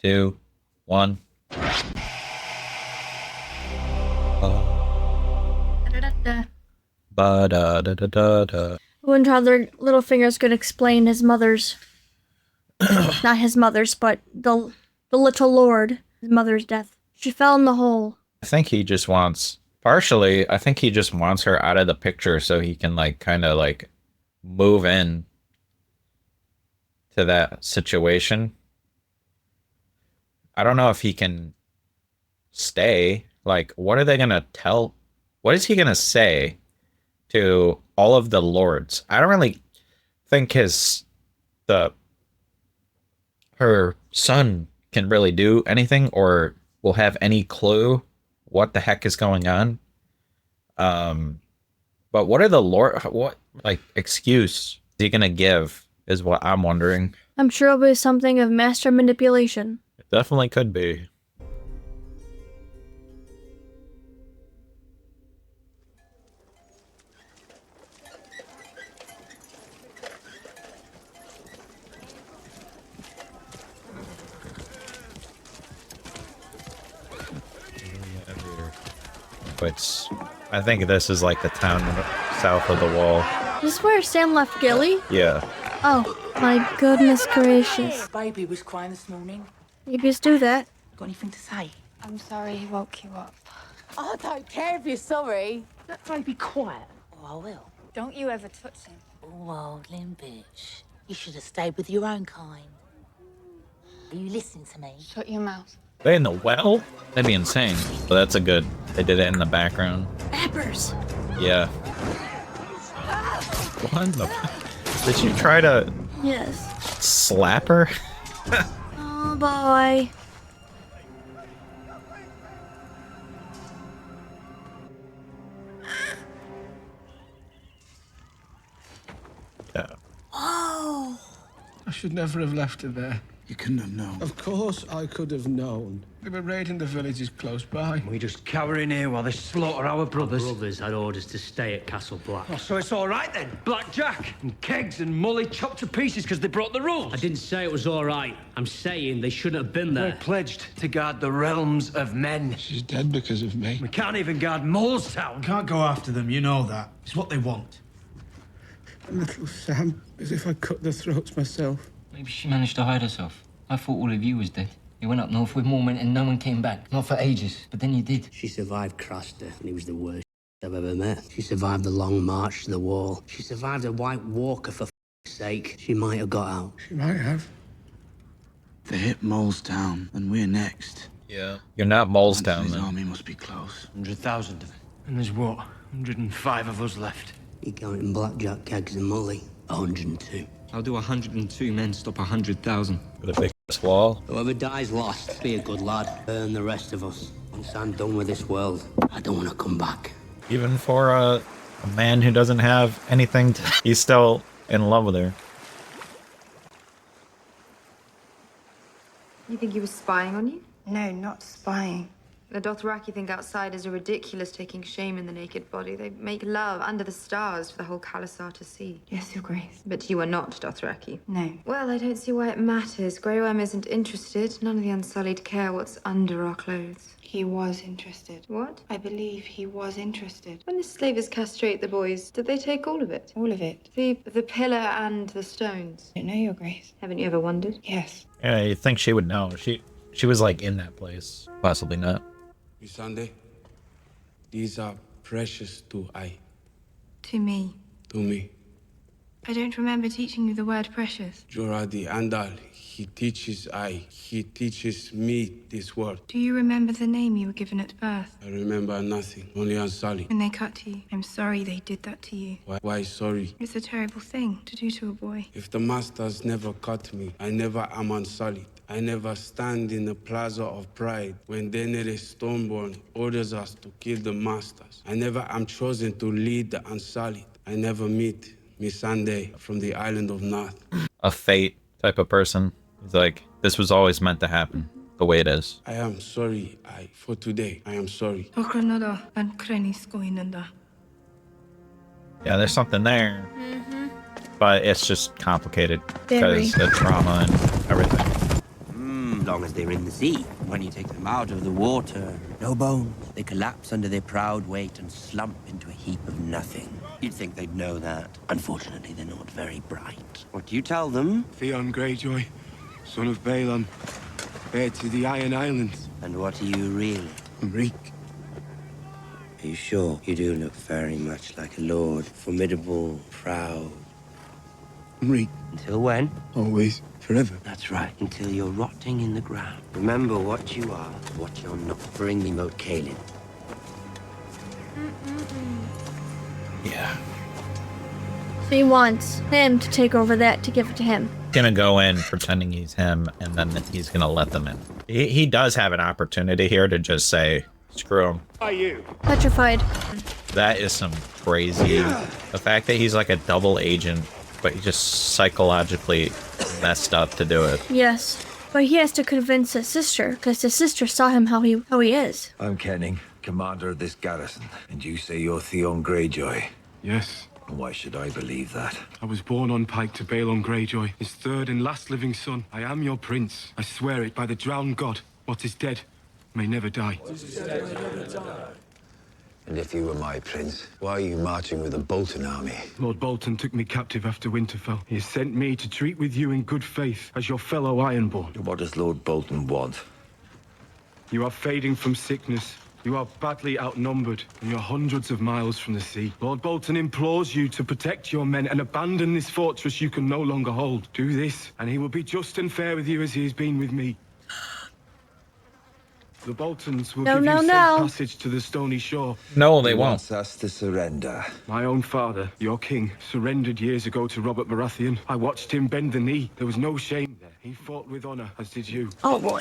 2, 1. Da-da-da-da. Ba-da-da-da-da-da. I wonder how their little fingers could explain his mother's, not his mother's, but the little lord, his mother's death. She fell in the hole. I think he just wants, partially, I think he just wants her out of the picture so he can, like, kind of, like, move in to that situation. I don't know if he can stay. Like, what are they gonna tell? What is he gonna say to all of the lords? I don't really think her son can really do anything or will have any clue what the heck is going on. But what are the what like excuse is he gonna give is what I'm wondering. I'm sure it'll be something of master manipulation. It definitely could be. Which I think this is like the town south of the wall. Is this where Sam left Gilly? Yeah. Oh, my goodness gracious. Baby was crying this morning. Babies do that. Got anything to say? I'm sorry he woke you up. I don't care if you're sorry. Let baby quiet. Oh, I will. Don't you ever touch him. Oh, old bitch. You should have stayed with your own kind. Are you listening to me? Shut your mouth. They in the well? That'd be insane. But that's a good. They did it in the background. Peppers. Yeah. What the? Did you try to Yes. slap her? Oh boy. Yeah. Oh. I should never have left her there. You couldn't have known. Of course I could have known. They were raiding the villages close by. We just cower in here while they slaughter our brothers. Brothers had orders to stay at Castle Black. Oh, so it's all right then? Blackjack and kegs and Molly chopped to pieces because they broke the rules. I didn't say it was all right. I'm saying they shouldn't have been We're there. pledged to guard the realms of men. She's dead because of me. We can't even guard Molestown. Can't go after them, you know that. It's what they want. Little Sam, as if I cut their throats myself. Maybe she managed to hide herself. I thought all of you was dead. You went up north with Mormon and no one came back. Not for ages, but then you did. She survived Craster, and he was the worst I've ever met. She survived the long march to the wall. She survived a White Walker, for sake. She might have got out. She might have. They hit Molestown, and we're next. Yeah. You're not Molestown His then. army must be close. 100,000 of it. And there's what? 105 of us left. You counting blackjack, kegs, and Molly? 102. I'll do 102 men stop 100,000. With a big ass wall. Whoever dies lost, be a good lad. Burn the rest of us. Once I'm done with this world, I don't want to come back. Even for a man who doesn't have anything to, he's still in love with her. You think he was spying on you? No, not spying. The Dothraki think outsiders are ridiculous, taking shame in the naked body. They make love under the stars for the whole Khalasar to see. Yes, Your Grace. But you are not Dothraki. No. Well, I don't see why it matters. Grey Worm isn't interested. None of the Unsullied care what's under our clothes. He was interested. What? I believe he was interested. When the slavers castrate the boys, did they take all of it? All of it. The pillar and the stones? I don't know, Your Grace. Haven't you ever wondered? Yes. Yeah, you'd think she would know. She was like in that place. Possibly not. Sunday, these are precious to To me. me. I don't remember teaching you the word precious. Jorah the Andal, he teaches me this word. Do you remember the name you were given at birth? I remember nothing, only Unsullied. When they cut you. I'm sorry they did that to you. Why sorry? It's a terrible thing to do to a boy. If the masters never cut me, I never am Unsullied. I never stand in the plaza of pride when Daenerys Stormborn orders us to kill the masters. I never am chosen to lead the Unsullied. I never meet Miss Sunday from the island of North. A fate type of person. He's like, this was always meant to happen the way it is. I am sorry, for today. I am sorry. Yeah, there's something there. But it's just complicated Very. because the trauma and everything. long as they're in the sea. When you take them out of the water, no bones. They collapse under their proud weight and slump into a heap of nothing. You'd think they'd know that. Unfortunately, they're not very bright. What do you tell them? Theon Greyjoy, son of Balon, heir to the Iron Islands. And what are you really? Reek. Are you sure? You do look very much like a lord. Formidable, proud. Reek. Until when? Always. Forever. That's right. Until you're rotting in the ground. Remember what you are, what you're not. Bring me Moat Cailin. Yeah. She wants him to take over that to give it to him. He's gonna go in pretending he's him, and then he's gonna let them in. He does have an opportunity here to just say, screw him. Are you? Petrified. That is some crazy... The fact that he's like a double agent, but he just psychologically messed up to do it. Yes. But he has to convince his sister, because his sister saw him how he is. I'm Kenning, commander of this garrison, and you say you're Theon Greyjoy. Yes. And why should I believe that? I was born on Pike to Balon Greyjoy, his third and last living son. I am your prince. I swear it by the drowned god. What is dead may never die. And if you were my prince, why are you marching with the Bolton army? Lord Bolton took me captive after Winterfell. He has sent me to treat with you in good faith as your fellow Ironborn. What does Lord Bolton want? You are fading from sickness. You are badly outnumbered, and you're hundreds of miles from the sea. Lord Bolton implores you to protect your men and abandon this fortress you can no longer hold. Do this, and he will be just and fair with you as he has been with me. The Boltons will give you safe passage to the Stony Shore. No, they He won't. wants us to surrender. My own father, your king, surrendered years ago to Robert Baratheon. I watched him bend the knee. There was no shame there. He fought with honor, as did you. Oh, boy.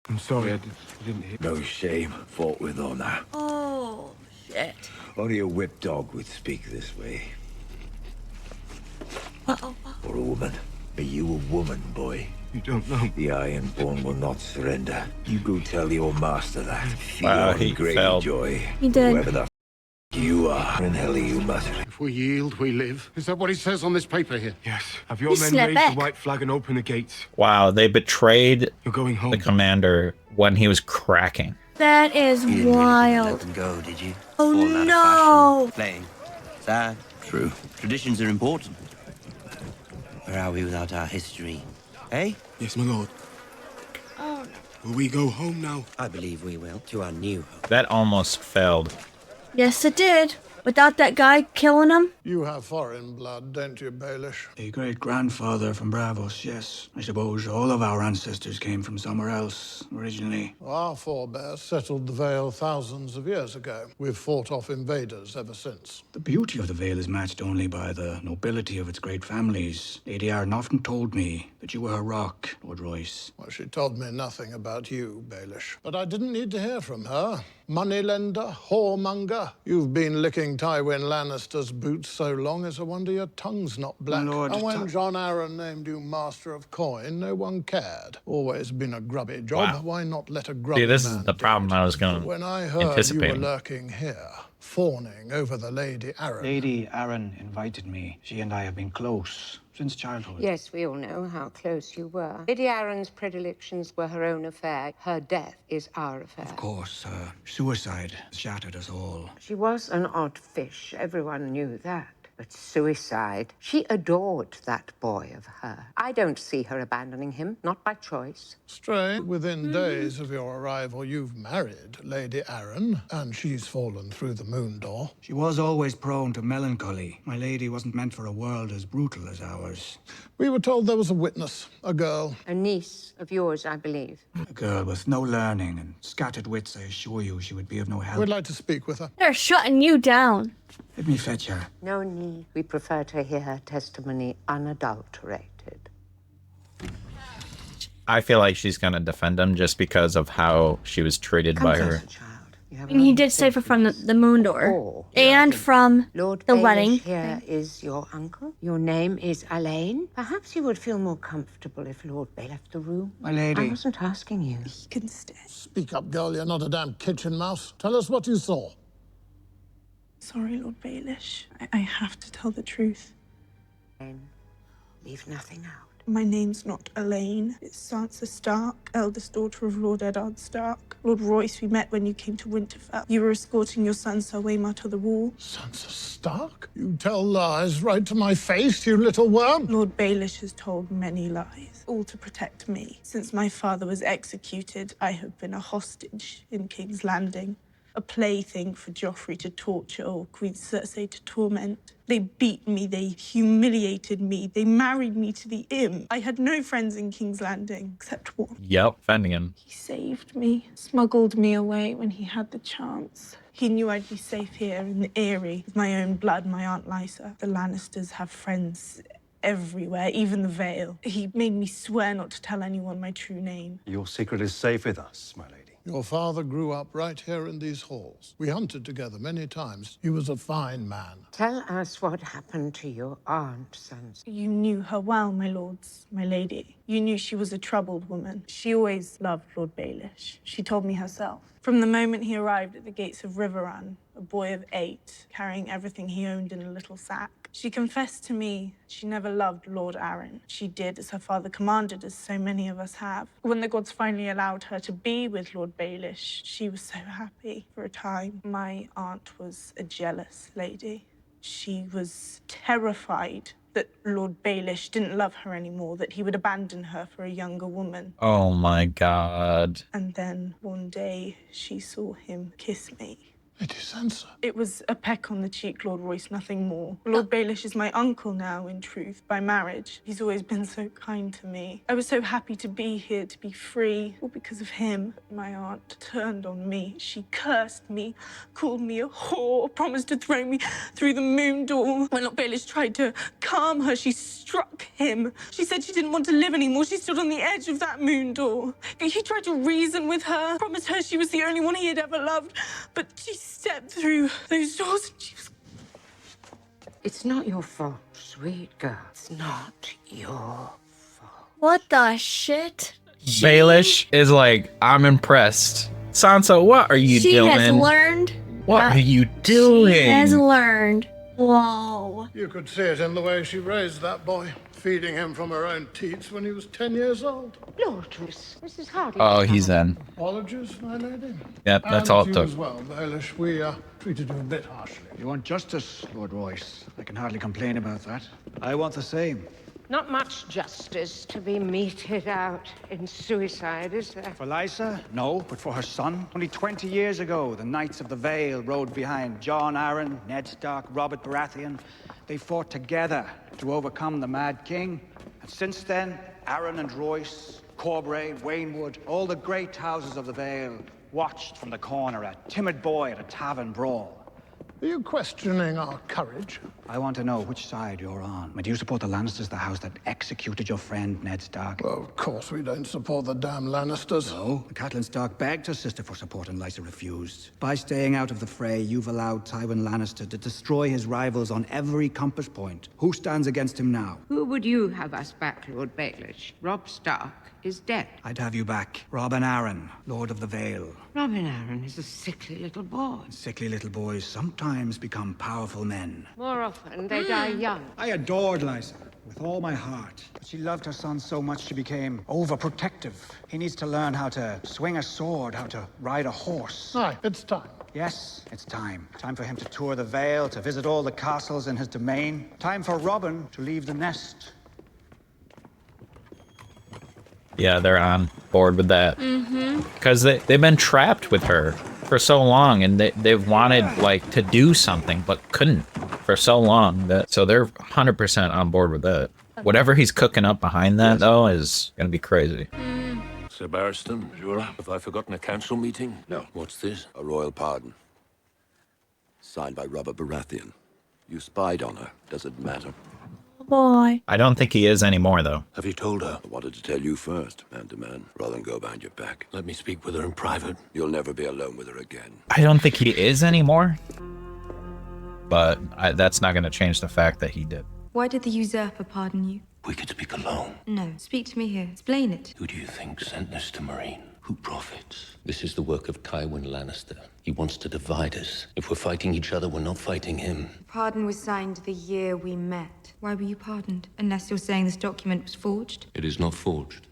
I'm sorry, I didn't hear. No shame, fought with honor. Oh, shit. Only a whipped dog would speak this way. Uh-oh. Or a woman. Are you a woman, boy? You don't know. The Ironborn will not surrender. You go tell your master that. Wow, Theon he failed. Greyjoy. He did. Whoever the you are, in hell are you muttering? If we yield, we live. Is that what it says on this paper here? Yes. Have your He men snapped raise back. the white flag and open the gates. Wow, they betrayed You're going home. the commander when he was cracking. That is You didn't really wild. let them go, did you? Oh, Fallen out of no. fashion. Playing. Sad. True. Traditions are important. Where are we without our history? Eh? Yes, my lord. Oh, no. Will we go home now? I believe we will. To our new home. That almost failed. Yes, it did. Without that guy killing him. You have foreign blood, don't you, Baelish? A great-grandfather from Bravos, yes. I suppose all of our ancestors came from somewhere else, originally. Our forebears settled the Vale thousands of years ago. We've fought off invaders ever since. The beauty of the Vale is matched only by the nobility of its great families. Lady Arryn often told me that you were her rock, Lord Royce. Well, she told me nothing about you, Baelish. But I didn't need to hear from her. Moneylender, whoremonger. You've been licking Tywin Lannister's boots so long, it's a wonder your tongue's not black. My lord, and when John Arryn named you Master of Coin, no one cared. Always been a grubby job. Wow. Why not let a grubby See, this man is the do problem it? I was going When I to heard you were anticipate. lurking here, fawning over the Lady Arryn. Lady Arryn invited me. She and I have been close since childhood. Yes, we all know how close you were. Lady Arryn's predilections were her own affair. Her death is our affair. Of course, her suicide shattered us all. She was an odd fish. Everyone knew that. But suicide, she adored that boy of her. I don't see her abandoning him, not by choice. Strange. Within days of your arrival, you've married Lady Arryn, and she's fallen through the moon door. She was always prone to melancholy. My lady wasn't meant for a world as brutal as ours. We were told there was a witness, a girl. A niece of yours, I believe. A girl with no learning and scattered wits, I assure you she would be of no help. We'd like to speak with her. They're shutting you down. Let me fetch her. No need. We prefer to hear her testimony unadulterated. I feel like she's going to defend him just because of how she was treated by her. And he did save her from the moon door. And from Lord the Baelish wedding. here is your uncle. Your name is Elaine. Perhaps you would feel more comfortable if Lord Bay left the room. My lady. I wasn't asking you. He can stay. Speak up, girl. You're not a damn kitchen mouse. Tell us what you saw. Sorry, Lord Baelish. I have to tell the truth. Leave nothing out. My name's not Elaine. It's Sansa Stark, eldest daughter of Lord Eddard Stark. Lord Royce, we met when you came to Winterfell. You were escorting your son Sir Waymar to the wall. Sansa Stark? You tell lies right to my face, you little worm. Lord Baelish has told many lies, all to protect me. Since my father was executed, I have been a hostage in King's Landing. A plaything for Joffrey to torture or Queen Cersei to torment. They beat me, they humiliated me, they married me to the Imp. I had no friends in King's Landing except one. Yep, defending him. He saved me, smuggled me away when he had the chance. He knew I'd be safe here in the Eyrie with my own blood, my Aunt Lysa. The Lannisters have friends everywhere, even the Vale. He made me swear not to tell anyone my true name. Your secret is safe with us, my lady. Your father grew up right here in these halls. We hunted together many times. He was a fine man. Tell us what happened to your aunt, Sansa. You knew her well, my lords, my lady. You knew she was a troubled woman. She always loved Lord Baelish. She told me herself. From the moment he arrived at the gates of Riverrun, a boy of 8, carrying everything he owned in a little sack, she confessed to me she never loved Lord Arryn. She did as her father commanded, as so many of us have. When the gods finally allowed her to be with Lord Baelish, she was so happy for a time. My aunt was a jealous lady. She was terrified that Lord Baelish didn't love her anymore, that he would abandon her for a younger woman. Oh my god. And then one day she saw him kiss me. Lady Sansa. It was a peck on the cheek, Lord Royce, nothing more. Lord Baelish is my uncle now, in truth, by marriage. He's always been so kind to me. I was so happy to be here, to be free, all because of him. My aunt turned on me. She cursed me, called me a whore, promised to throw me through the moon door. When Lord Baelish tried to calm her, she struck him. She said she didn't want to live anymore. She stood on the edge of that moon door. He tried to reason with her, promised her she was the only one he had ever loved, but she stepped through those doors and she was... It's not your fault, sweet girl. It's not your... What the shit? Baelish is like, I'm impressed. Sansa, what are you doing? She has learned. What are you doing? She has learned. Whoa. You could see it in the way she raised that boy, feeding him from her own teats when he was 10 years old. Lord Royce, Mrs. Hardy. Oh, he's in. Apologies, my lady. Yep, that's all it you took. as well, Baelish. We treated you a bit harshly. You want justice, Lord Royce. I can hardly complain about that. I want the same. Not much justice to be meted out in suicide, is there? For Lysa? No, but for her son. Only 20 years ago, the Knights of the Vale rode behind Jon Arryn, Ned Stark, Robert Baratheon. They fought together to overcome the Mad King. And since then, Arryn and Royce, Corbray, Waynwood, all the great houses of the Vale watched from the corner a timid boy at a tavern brawl. Are you questioning our courage? I want to know which side you're on. Do you support the Lannisters, the house that executed your friend, Ned Stark? Well, of course we don't support the damn Lannisters. No, Catelyn Stark begged her sister for support and Lysa refused. By staying out of the fray, you've allowed Tywin Lannister to destroy his rivals on every compass point. Who stands against him now? Who would you have us back, Lord Baelish? Robb Stark is dead. I'd have you back. Robin Arryn, Lord of the Vale. Robin Arryn is a sickly little boy. Sickly little boys sometimes become powerful men. More often, they die young. I adored Lysa with all my heart. But she loved her son so much she became overprotective. He needs to learn how to swing a sword, how to ride a horse. Aye, it's time. Yes, it's time. Time for him to tour the Vale, to visit all the castles in his domain. Time for Robin to leave the nest. Yeah, they're on board with that. Because they've been trapped with her for so long, and they've wanted, like, to do something, but couldn't for so long. So they're 100% on board with that. Whatever he's cooking up behind that, though, is going to be crazy. Sir Barristan, Jorah, have I forgotten a council meeting? No. What's this? A royal pardon. Signed by Robert Baratheon. You spied on her. Does it matter? Boy. I don't think he is anymore, though. Have you told her? I wanted to tell you first, man to man, rather than go behind your back. Let me speak with her in private. You'll never be alone with her again. I don't think he is anymore. But that's not going to change the fact that he did. Why did the usurper pardon you? We could speak alone. No, speak to me here. Explain it. Who do you think sent this to Marine? Who profits? This is the work of Tywin Lannister. He wants to divide us. If we're fighting each other, we're not fighting him. Pardon was signed the year we met. Why were you pardoned? Unless you're saying this document was forged? It is not forged.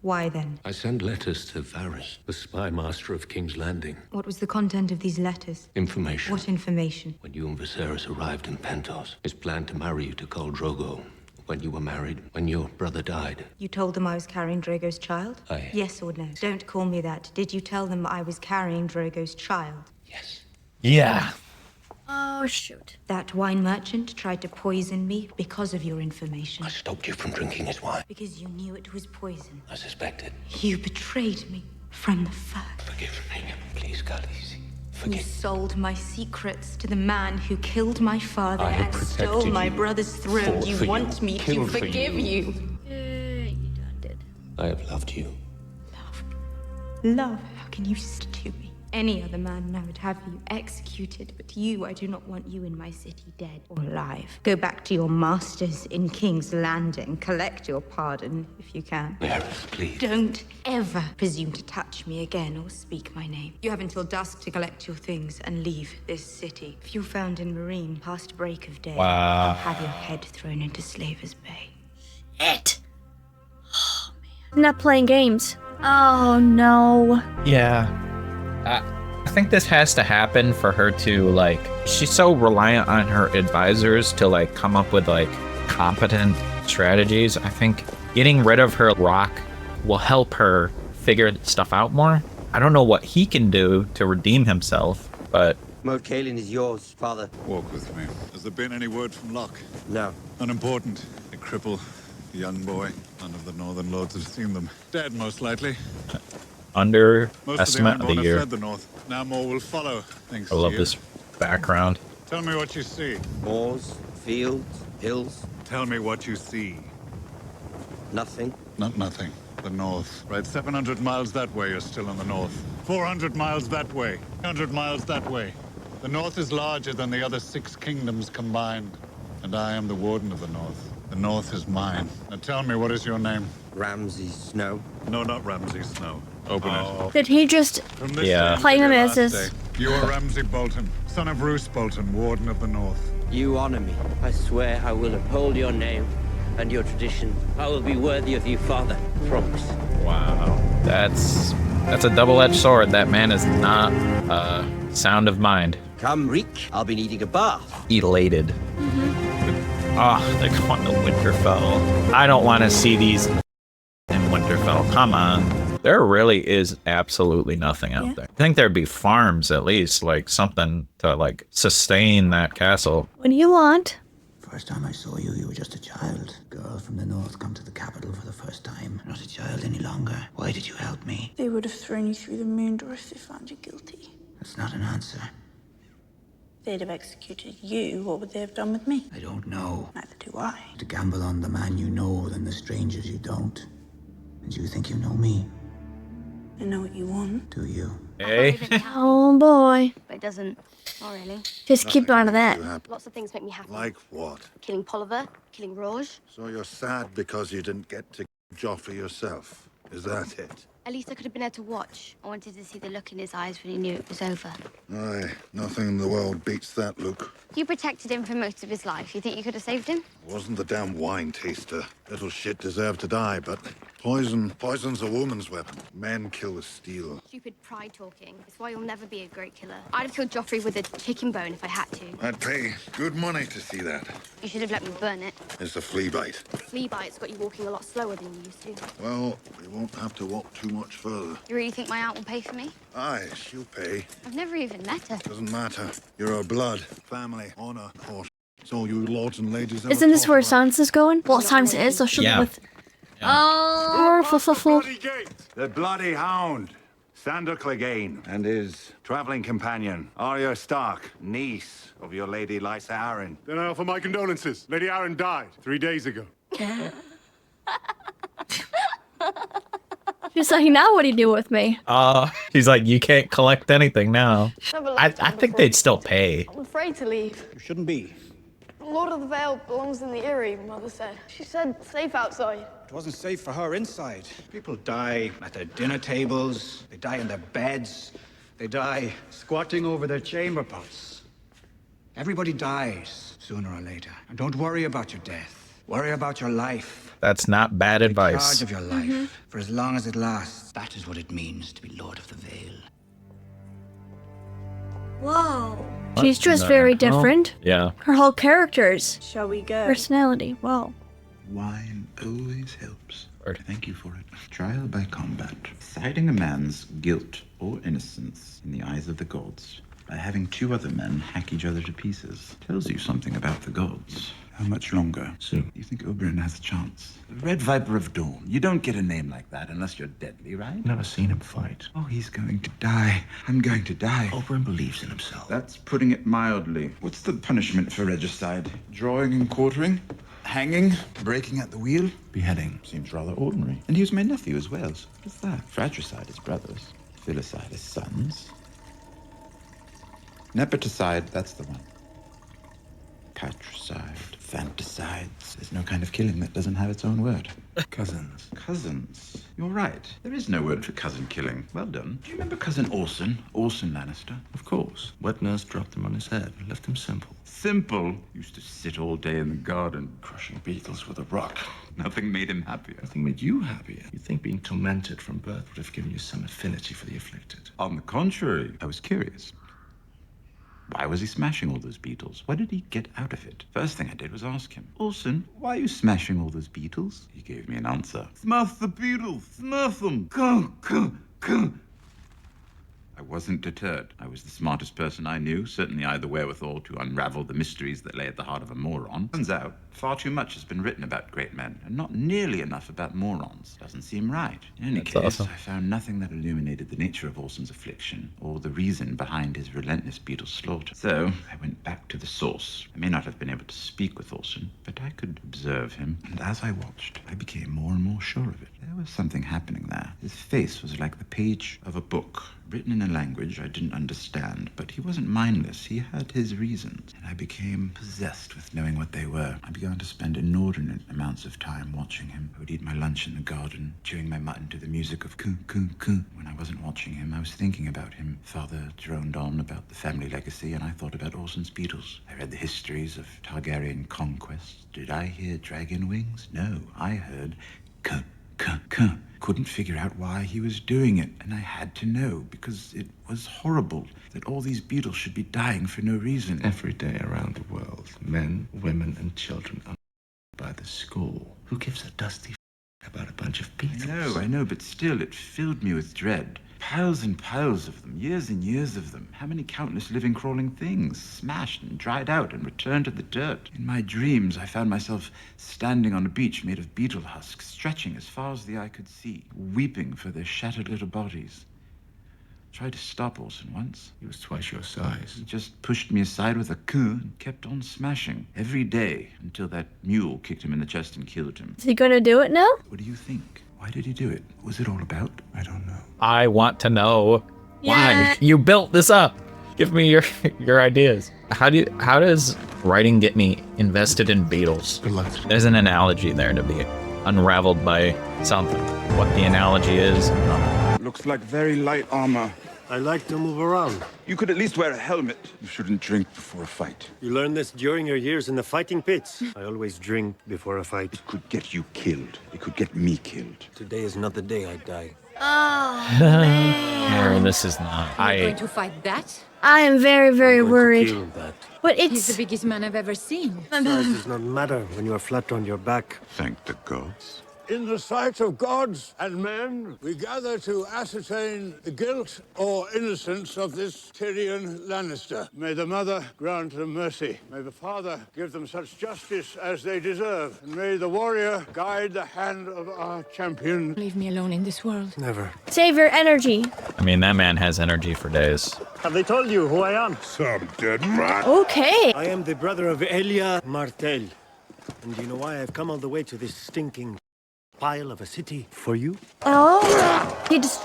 Why then? I sent letters to Varys, the spy master of King's Landing. What was the content of these letters? Information. What information? When you and Viserys arrived in Pentos, his plan to marry you to Khal Drogo. When you were married, when your brother died. You told them I was carrying Drogo's child? Aye. Yes or no? Don't call me that. Did you tell them I was carrying Drogo's child? Yeah. Oh, shoot. That wine merchant tried to poison me because of your information. I stopped you from drinking his wine. Because you knew it was poison. I suspected. You betrayed me from the first. Forgive me. Please, Khaleesi. You sold my secrets to the man who killed my father I have and protected stole my you, brother's throne. fought You for want you, me to killed for forgive you. You did. I have loved you. Love, how can you do me? Any other man, I would have you executed, but you, I do not want you in my city, dead or alive. Go back to your masters in King's Landing. Collect your pardon, if you can. Varys, please. Don't ever presume to touch me again or speak my name. You have until dusk to collect your things and leave this city. If you're found in Marine past break of day, Wow. I'll have your head thrown into Slaver's Bay. It. Oh, man. I'm not playing games. Oh, no. Yeah. I think this has to happen for her to, like, she's so reliant on her advisors to, like, come up with, like, competent strategies. I think getting rid of her rock will help her figure stuff out more. I don't know what he can do to redeem himself, but... Moat Cailin is yours, father. Walk with me. Has there been any word from Locke? No. Unimportant. A cripple, a young boy. None of the Northern Lords have seen them. Dead, most likely. Underestimate of the have year. fled the north. Now more will follow, thanks I love to you. this background. Tell me what you see. Moors, fields, hills. Tell me what you see. Nothing. Not nothing. The north. Right, 700 miles that way, you're still in the north. 400 miles that way. 100 miles that way. The north is larger than the other 6 kingdoms combined. And I am the warden of the north. The north is mine. Now tell me, what is your name? Ramsey Snow. No, not Ramsey Snow. Open it. Did he just play him as his... You are Ramsey Bolton, son of Roose Bolton, warden of the north. You honor me. I swear I will uphold your name and your tradition. I will be worthy of you, father. Promise. Wow. That's a double-edged sword. That man is not sound of mind. Come, Reek. I'll be needing a bath. Elated. Oh, they're going to Winterfell. I don't want to see these in Winterfell. Come on. There really is absolutely nothing out there. I think there'd be farms at least, like something to like sustain that castle. What do you want? First time I saw you, you were just a child. Girl from the north come to the capital for the first time. Not a child any longer. Why did you help me? They would have thrown you through the moon door if they found you guilty. That's not an answer. They'd have executed you. What would they have done with me? I don't know. Neither do I. To gamble on the man you know than the strangers you don't. And you think you know me? I know what you want. Do you? Hey. Oh, boy. But it doesn't. Not really. Just keep out of that. Lots of things make me happy. Like what? Killing Polliver, killing Rouge. So you're sad because you didn't get to Joffrey yourself? Is that it? At least I could have been there to watch. I wanted to see the look in his eyes when he knew it was over. Aye, nothing in the world beats that look. You protected him for most of his life. You think you could have saved him? Wasn't the damn wine taster. Little shit deserved to die, but poison's a woman's weapon. Men kill with steel. Stupid pride talking. It's why you'll never be a great killer. I'd have killed Joffrey with a chicken bone if I had to. I'd pay good money to see that. You should have let me burn it. It's a flea bite. Flea bite's got you walking a lot slower than you used to. Well, we won't have to walk too much further. You really think my aunt will pay for me? Aye, she'll pay. I've never even met her. Doesn't matter. You're her blood, family, honor, horse. It's all you lords and ladies ever Isn't this talk where about. Sansa's going? Well, Sansa is, so she'll be with... Oh, The Bloody Hound, Sandor Clegane, and his traveling companion, Arya Stark, niece of your Lady Lysa Arryn. Then I offer my condolences. Lady Arryn died 3 days ago. She's like, now what do you do with me? She's like, you can't collect anything now. I think they'd still pay. I'm afraid to leave. You shouldn't be. The Lord of the Vale belongs in the Eyrie, Mother said. She said safe outside. It wasn't safe for her inside. People die at their dinner tables, they die in their beds, they die squatting over their chamber pots. Everybody dies sooner or later. And don't worry about your death. Worry about your life. That's not bad Take advice. charge of your life for as long as it lasts. That is what it means to be Lord of the Vale. Whoa. What She's just the very hell? different. Yeah. Her whole character's Shall we go? personality. Whoa. Wine always helps. Thank you for it. Trial by combat. Deciding a man's guilt or innocence in the eyes of the gods by having two other men hack each other to pieces tells you something about the gods. How much longer? Soon. You think Oberyn has a chance? The Red Viper of Dawn. You don't get a name like that unless you're deadly, right? Never seen him fight. Oh, he's going to die. I'm going to die. Oberyn believes in himself. That's putting it mildly. What's the punishment for regicide? Drawing and quartering? Hanging? Breaking at the wheel? Beheading. Seems rather ordinary. And he was my nephew as well. So what's that? Fratricide is brothers. Filicide is sons. Nepoticide, that's the one. Patricide, fanticides. There's no kind of killing that doesn't have its own word. Cousins. Cousins. You're right. There is no word for cousin killing. Well done. Do you remember cousin Orson? Orson Lannister? Of course. Wet nurse dropped him on his head and left him simple. Simple. Used to sit all day in the garden, crushing beetles with a rock. Nothing made him happier. Nothing made you happier. You think being tormented from birth would have given you some affinity for the afflicted? On the contrary, I was curious. Why was he smashing all those beetles? What did he get out of it? First thing I did was ask him, Orson, why are you smashing all those beetles? He gave me an answer. Smash the beetles! Smash them! Go, go, go! I wasn't deterred. I was the smartest person I knew, certainly I had the wherewithal to unravel the mysteries that lay at the heart of a moron. Turns out, far too much has been written about great men, and not nearly enough about morons. Doesn't seem right. In any case, awesome. I found nothing that illuminated the nature of Orson's affliction, or the reason behind his relentless beetle slaughter. So, I went back to the source. I may not have been able to speak with Orson, but I could observe him, and as I watched, I became more and more sure of it. There was something happening there. His face was like the page of a book, written in a language I didn't understand, but he wasn't mindless. He had his reasons, and I became possessed with knowing what they were. I began to spend inordinate amounts of time watching him. I would eat my lunch in the garden, chewing my mutton to the music of coo, coo, coo. When I wasn't watching him, I was thinking about him. Father droned on about the family legacy, and I thought about Orson's beetles. I read the histories of Targaryen conquests. Did I hear dragon wings? No, I heard coo, coo, coo. Couldn't figure out why he was doing it, and I had to know, because it was horrible that all these beetles should be dying for no reason. Every day around the world, men, women, and children are by the school. Who gives a dusty about a bunch of beetles? I know, but still, it filled me with dread. Piles and piles of them, years and years of them. How many countless living, crawling things, smashed and dried out and returned to the dirt. In my dreams, I found myself standing on a beach made of beetle husks, stretching as far as the eye could see, weeping for their shattered little bodies. I tried to stop Orson once. He was twice your size. He just pushed me aside with a coup and kept on smashing. Every day, until that mule kicked him in the chest and killed him. Is he gonna do it now? What do you think? Why did he do it? What was it all about? I don't know. I want to know Yeah. why you built this up. Give me your ideas. How does writing get me invested in beetles? There's an analogy there to be unraveled by something. What the analogy is. Looks like very light armor. I like to move around. You could at least wear a helmet. You shouldn't drink before a fight. You learned this during your years in the fighting pits. I always drink before a fight. It could get you killed. It could get me killed. Today is not the day I die. Oh, No, this is not. You're going to fight that? I am very, very worried. Kill that. But He's the it's... biggest man I've ever seen. Size does not matter when you are flat on your back. Thank the gods. In the sight of gods and men, we gather to ascertain the guilt or innocence of this Tyrion Lannister. May the mother grant them mercy. May the father give them such justice as they deserve. And may the warrior guide the hand of our champion. Leave me alone in this world. Never. Save your energy. I mean, that man has energy for days. Have they told you who I am? Some dead rat. Okay. I am the brother of Elia Martell. And do you know why I've come all the way to this stinking pile of a city for you? Oh, he just...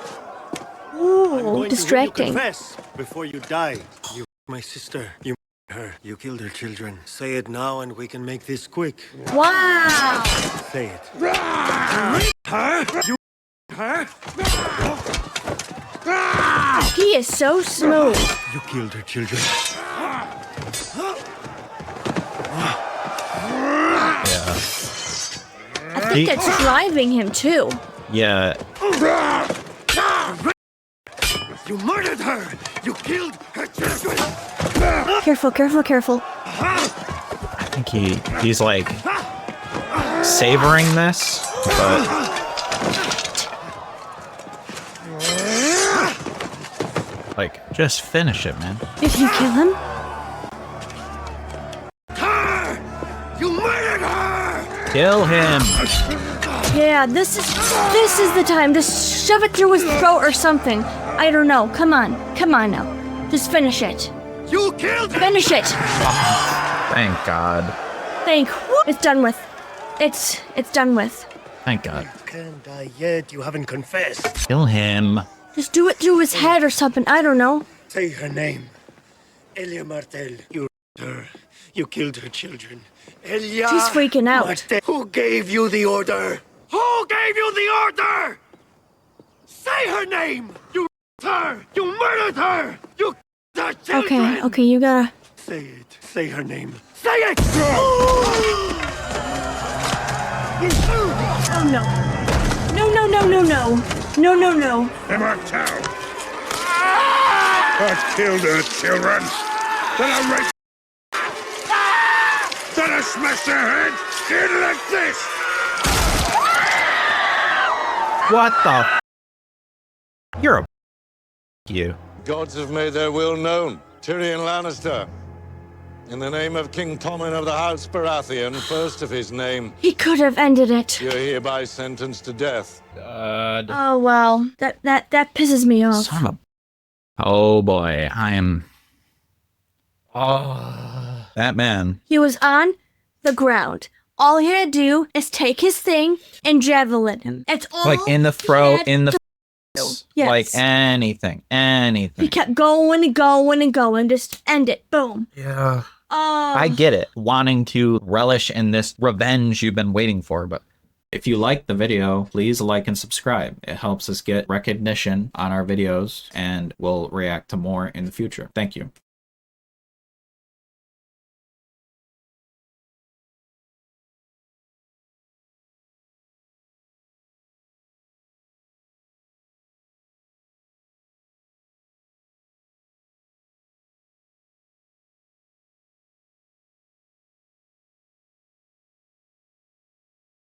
I'm Ooh, going distracting. to hear you confess before you die. You my sister. You Her. You killed her children. Say it now and we can make this quick. Wow! Say it. Her? You her? He is so smooth. You killed her children. Yeah. I think it's driving him too. Yeah. You murdered her! You killed her children! Careful, careful, careful. I think he's like savoring this, but like just finish it, man. Did he kill him? Her! You murdered her! Kill him. Yeah, this is the time. Just shove it through his throat or something. I don't know. Come on now. Just finish it. You killed her! Finish it. Thank God. It's done with. It's done with. Thank God. You can't die yet. You haven't confessed. Kill him. Just do it through his head or something. I don't know. Say her name. Elia Martell. You her. You killed her children. Elia. She's freaking out. Martell. Who gave you the order? Who gave you the order? Say her name. You her. You murdered her. You killed her children. Okay, you gotta. Say it. Say her name. Say it! Oh no. No. Immortal! I killed her children! Then I raped Then I smashed her head in like this! What the? You're a you. Gods have made their will known. Tyrion Lannister. In the name of King Tommen of the House Baratheon, first of his name, He could have ended it. you're hereby sentenced to death. God. Oh wow. That pisses me off. Son of a. Oh boy, I am. Oh, that man. He was on the ground. All he had to do is take his thing and javelin him. That's all. Like in the he throat, had in the. to Yes. Like anything. He kept going and going and going. Just end it. Boom. Yeah. I get it. Wanting to relish in this revenge you've been waiting for, but if you like the video, please like and subscribe. It helps us get recognition on our videos and we'll react to more in the future. Thank you.